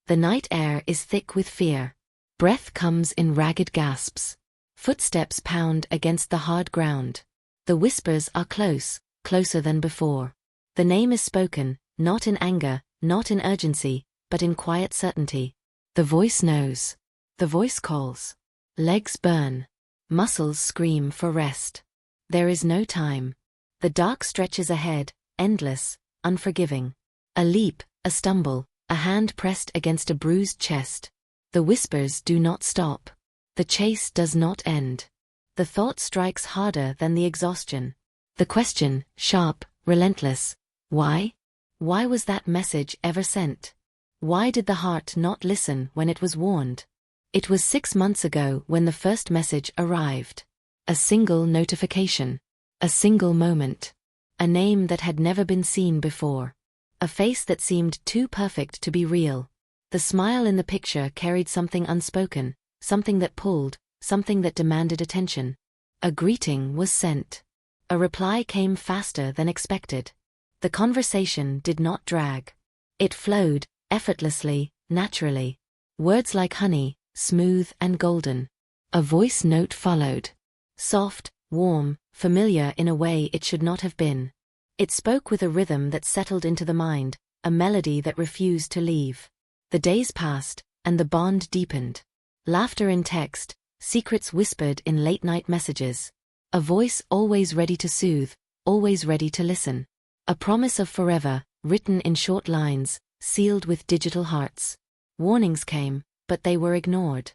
The night air is thick with fear. Breath comes in ragged gasps. Footsteps pound against the hard ground. The whispers are close, closer than before. The name is spoken, not in anger, not in urgency, but in quiet certainty. The voice knows. The voice calls. Legs burn. Muscles scream for rest. There is no time. The dark stretches ahead, endless, unforgiving. A leap, a stumble, a hand pressed against a bruised chest. The whispers do not stop. The chase does not end. The thought strikes harder than the exhaustion. The question, sharp, relentless. Why? Why was that message ever sent? Why did the heart not listen when it was warned? It was 6 months ago when the first message arrived. A single notification. A single moment. A name that had never been seen before. A face that seemed too perfect to be real. The smile in the picture carried something unspoken, something that pulled, something that demanded attention. A greeting was sent. A reply came faster than expected. The conversation did not drag. It flowed, effortlessly, naturally. Words like honey, smooth and golden. A voice note followed. Soft, warm, familiar in a way it should not have been. It spoke with a rhythm that settled into the mind, a melody that refused to leave. The days passed, and the bond deepened. Laughter in text, secrets whispered in late-night messages. A voice always ready to soothe, always ready to listen. A promise of forever, written in short lines, sealed with digital hearts. Warnings came, but they were ignored.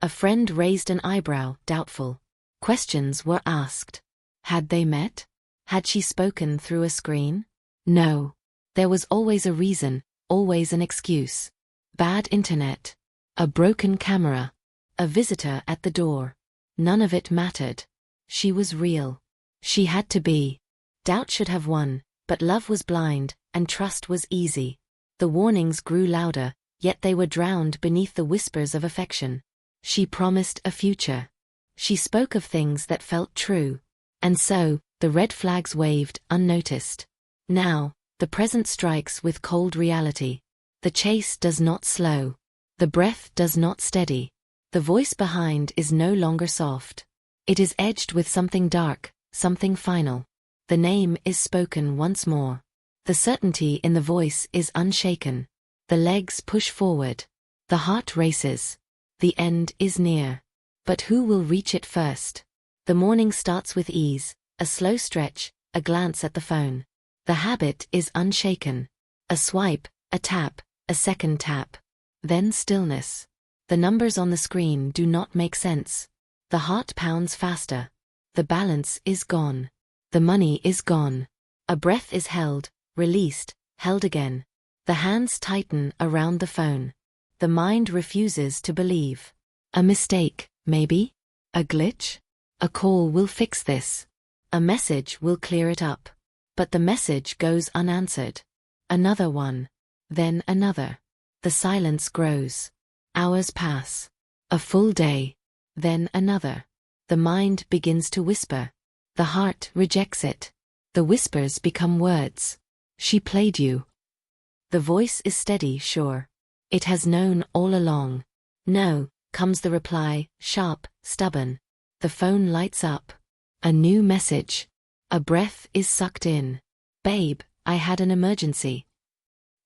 A friend raised an eyebrow, doubtful. Questions were asked. Had they met? Had she spoken through a screen? No. There was always a reason, always an excuse. Bad internet. A broken camera. A visitor at the door. None of it mattered. She was real. She had to be. Doubt should have won, but love was blind, and trust was easy. The warnings grew louder, yet they were drowned beneath the whispers of affection. She promised a future. She spoke of things that felt true. And so, the red flags waved, unnoticed. Now, the present strikes with cold reality. The chase does not slow. The breath does not steady. The voice behind is no longer soft. It is edged with something dark, something final. The name is spoken once more. The certainty in the voice is unshaken. The legs push forward. The heart races. The end is near. But who will reach it first? The morning starts with ease, a slow stretch, a glance at the phone. The habit is unshaken. A swipe, a tap, a second tap. Then stillness. The numbers on the screen do not make sense. The heart pounds faster. The balance is gone. The money is gone. A breath is held, released, held again. The hands tighten around the phone. The mind refuses to believe. A mistake, maybe? A glitch? A call will fix this. A message will clear it up. But the message goes unanswered. Another one. Then another. The silence grows. Hours pass. A full day. Then another. The mind begins to whisper. The heart rejects it. The whispers become words. She played you. The voice is steady, sure. It has known all along. No, comes the reply, sharp, stubborn. The phone lights up. A new message. A breath is sucked in. Babe, I had an emergency.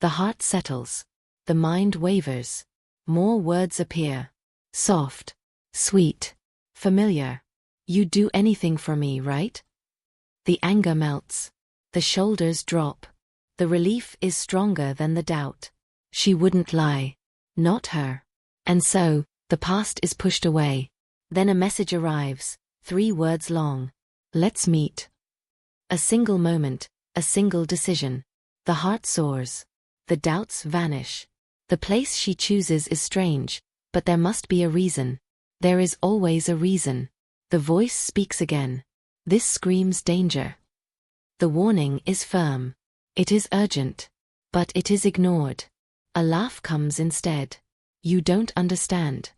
The heart settles. The mind wavers. More words appear. Soft. Sweet. Familiar. You'd do anything for me, right? The anger melts. The shoulders drop. The relief is stronger than the doubt. She wouldn't lie. Not her. And so, the past is pushed away. Then a message arrives, 3 words long. Let's meet. A single moment, a single decision. The heart soars. The doubts vanish. The place she chooses is strange, but there must be a reason. There is always a reason. The voice speaks again. This screams danger. The warning is firm. It is urgent. But it is ignored. A laugh comes instead. You don't understand.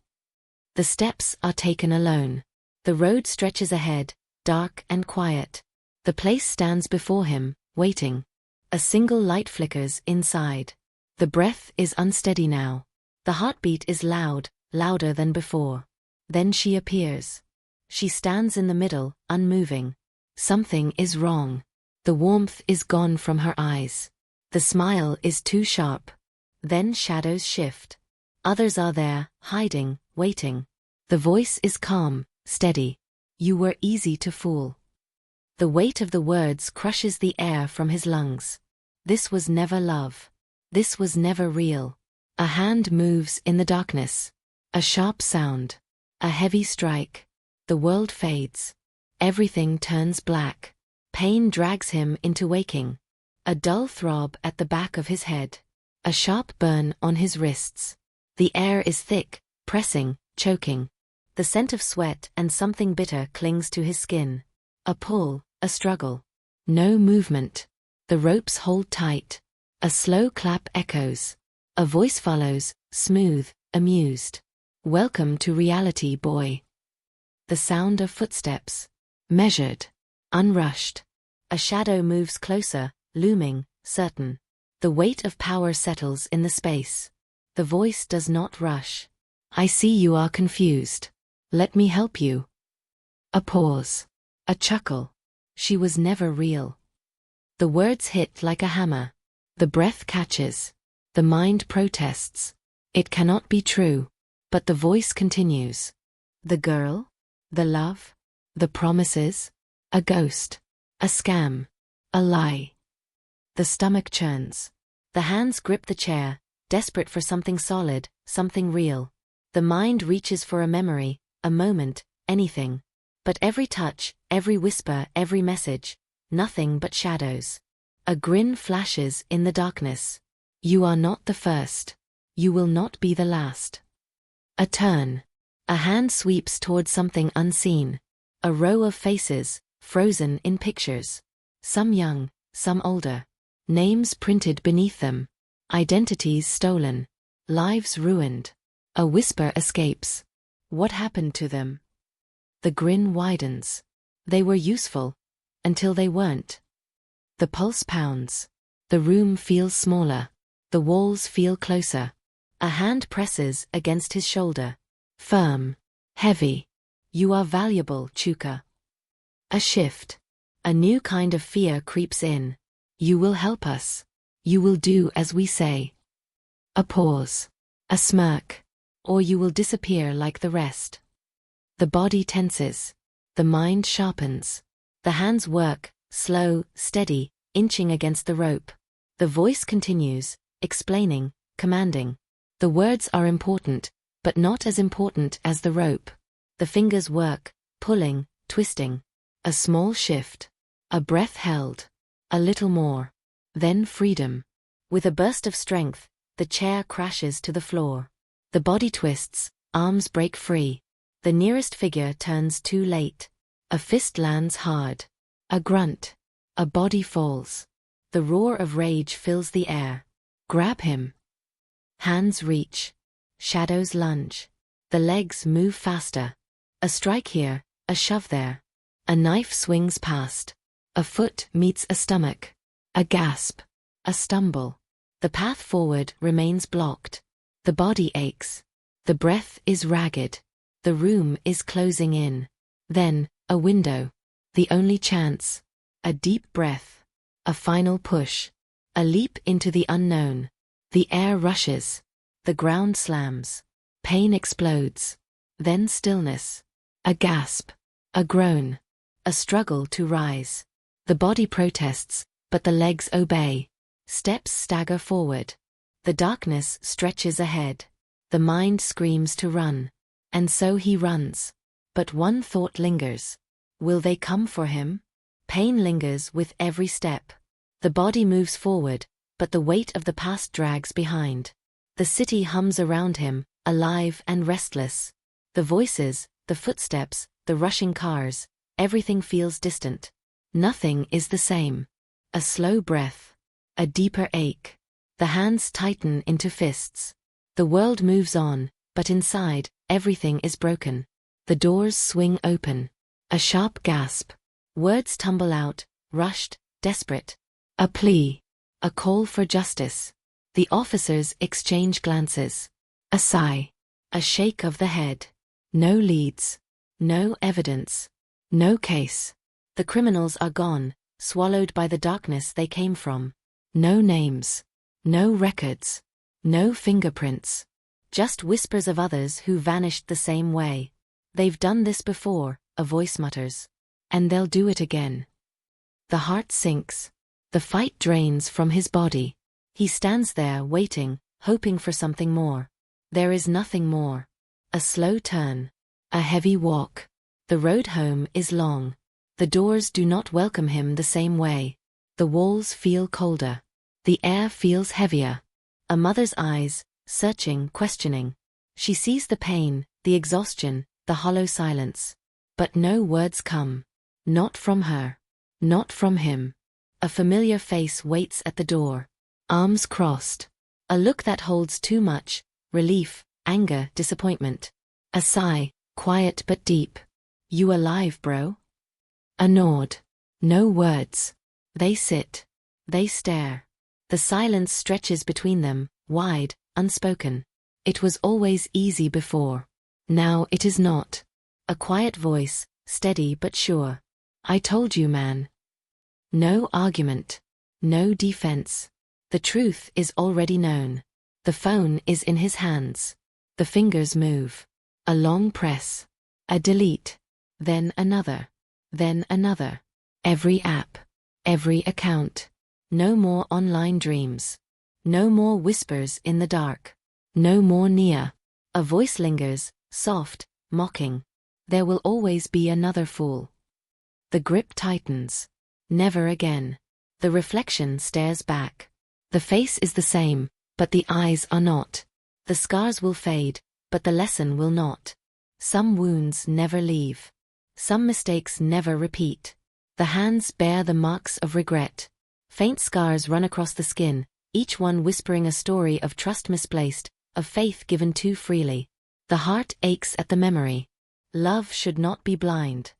The steps are taken alone. The road stretches ahead, dark and quiet. The place stands before him, waiting. A single light flickers inside. The breath is unsteady now. The heartbeat is loud, louder than before. Then she appears. She stands in the middle, unmoving. Something is wrong. The warmth is gone from her eyes. The smile is too sharp. Then shadows shift. Others are there, hiding, waiting. The voice is calm, steady. You were easy to fool. The weight of the words crushes the air from his lungs. This was never love. This was never real. A hand moves in the darkness. A sharp sound. A heavy strike. The world fades. Everything turns black. Pain drags him into waking. A dull throb at the back of his head. A sharp burn on his wrists. The air is thick, pressing, choking. The scent of sweat and something bitter clings to his skin. A pull, a struggle. No movement. The ropes hold tight. A slow clap echoes. A voice follows, smooth, amused. Welcome to reality, boy. The sound of footsteps. Measured. Unrushed. A shadow moves closer, looming, certain. The weight of power settles in the space. The voice does not rush. I see you are confused. Let me help you. A pause. A chuckle. She was never real. The words hit like a hammer. The breath catches. The mind protests. It cannot be true. But the voice continues. The girl? The love? The promises? A ghost. A scam. A lie. The stomach churns. The hands grip the chair, desperate for something solid, something real. The mind reaches for a memory, a moment, anything. But every touch, every whisper, every message, nothing but shadows. A grin flashes in the darkness. You are not the first. You will not be the last. A turn. A hand sweeps towards something unseen. A row of faces, frozen in pictures. Some young, some older. Names printed beneath them. Identities stolen. Lives ruined. A whisper escapes. What happened to them? The grin widens. They were useful. Until they weren't. The pulse pounds. The room feels smaller. The walls feel closer. A hand presses against his shoulder. Firm. Heavy. You are valuable, Chuka. A shift. A new kind of fear creeps in. You will help us. You will do as we say. A pause. A smirk. Or you will disappear like the rest. The body tenses. The mind sharpens. The hands work, slow, steady, inching against the rope. The voice continues, explaining, commanding. The words are important, but not as important as the rope. The fingers work, pulling, twisting. A small shift. A breath held. A little more. Then freedom. With a burst of strength, the chair crashes to the floor. The body twists, arms break free. The nearest figure turns too late. A fist lands hard. A grunt. A body falls. The roar of rage fills the air. Grab him. Hands reach. Shadows lunge. The legs move faster. A strike here, a shove there. A knife swings past. A foot meets a stomach. A gasp. A stumble. The path forward remains blocked. The body aches. The breath is ragged. The room is closing in. Then, a window. The only chance. A deep breath. A final push. A leap into the unknown. The air rushes. The ground slams. Pain explodes. Then stillness. A gasp. A groan. A struggle to rise. The body protests, but the legs obey. Steps stagger forward. The darkness stretches ahead. The mind screams to run. And so he runs. But one thought lingers. Will they come for him? Pain lingers with every step. The body moves forward, but the weight of the past drags behind. The city hums around him, alive and restless. The voices, the footsteps, the rushing cars, everything feels distant. Nothing is the same. A slow breath. A deeper ache. The hands tighten into fists. The world moves on, but inside, everything is broken. The doors swing open. A sharp gasp. Words tumble out, rushed, desperate. A plea. A call for justice. The officers exchange glances. A sigh. A shake of the head. No leads. No evidence. No case. The criminals are gone, swallowed by the darkness they came from. No names. No records. No fingerprints. Just whispers of others who vanished the same way. They've done this before, a voice mutters. And they'll do it again. The heart sinks. The fight drains from his body. He stands there waiting, hoping for something more. There is nothing more. A slow turn. A heavy walk. The road home is long. The doors do not welcome him the same way. The walls feel colder. The air feels heavier. A mother's eyes, searching, questioning. She sees the pain, the exhaustion, the hollow silence. But no words come. Not from her. Not from him. A familiar face waits at the door. Arms crossed. A look that holds too much. Relief, anger, disappointment. A sigh, quiet but deep. You alive, bro? A nod. No words. They sit. They stare. The silence stretches between them, wide, unspoken. It was always easy before. Now it is not. A quiet voice, steady but sure. I told you, man. No argument. No defense. The truth is already known. The phone is in his hands. The fingers move. A long press. A delete. Then another. Then another. Every app. Every account. No more online dreams. No more whispers in the dark. No more near. A voice lingers, soft, mocking. There will always be another fool. The grip tightens. Never again. The reflection stares back. The face is the same, but the eyes are not. The scars will fade, but the lesson will not. Some wounds never leave. Some mistakes never repeat. The hands bear the marks of regret. Faint scars run across the skin, each one whispering a story of trust misplaced, of faith given too freely. The heart aches at the memory. Love should not be blind.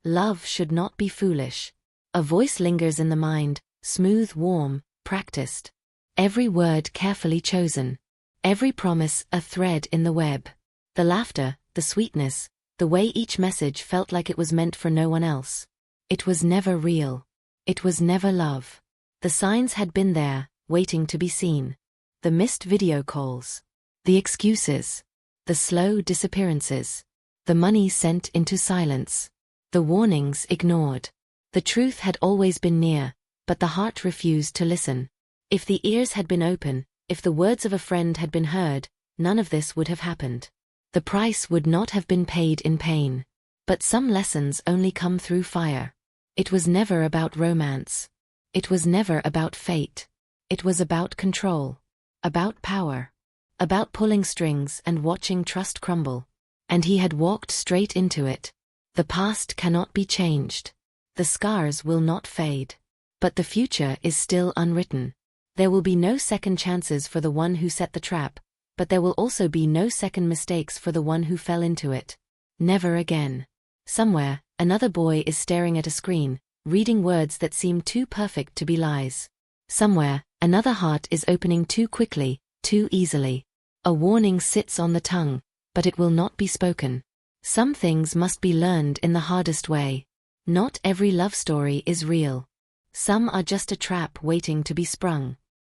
Love should not be foolish. A voice lingers in the mind, smooth, warm, practiced. Every word carefully chosen. Every promise a thread in the web. The laughter, the sweetness, the way each message felt like it was meant for no one else. It was never real. It was never love. The signs had been there, waiting to be seen. The missed video calls. The excuses. The slow disappearances. The money sent into silence. The warnings ignored. The truth had always been near, but the heart refused to listen. If the ears had been open, if the words of a friend had been heard, none of this would have happened. The price would not have been paid in pain. But some lessons only come through fire. It was never about romance. It was never about fate. It was about control. About power. About pulling strings and watching trust crumble. And he had walked straight into it. The past cannot be changed. The scars will not fade. But the future is still unwritten. There will be no second chances for the one who set the trap, but there will also be no second mistakes for the one who fell into it. Never again. Somewhere, another boy is staring at a screen, reading words that seem too perfect to be lies. Somewhere, another heart is opening too quickly, too easily. A warning sits on the tongue, but it will not be spoken. Some things must be learned in the hardest way. Not every love story is real. Some are just a trap waiting to be sprung.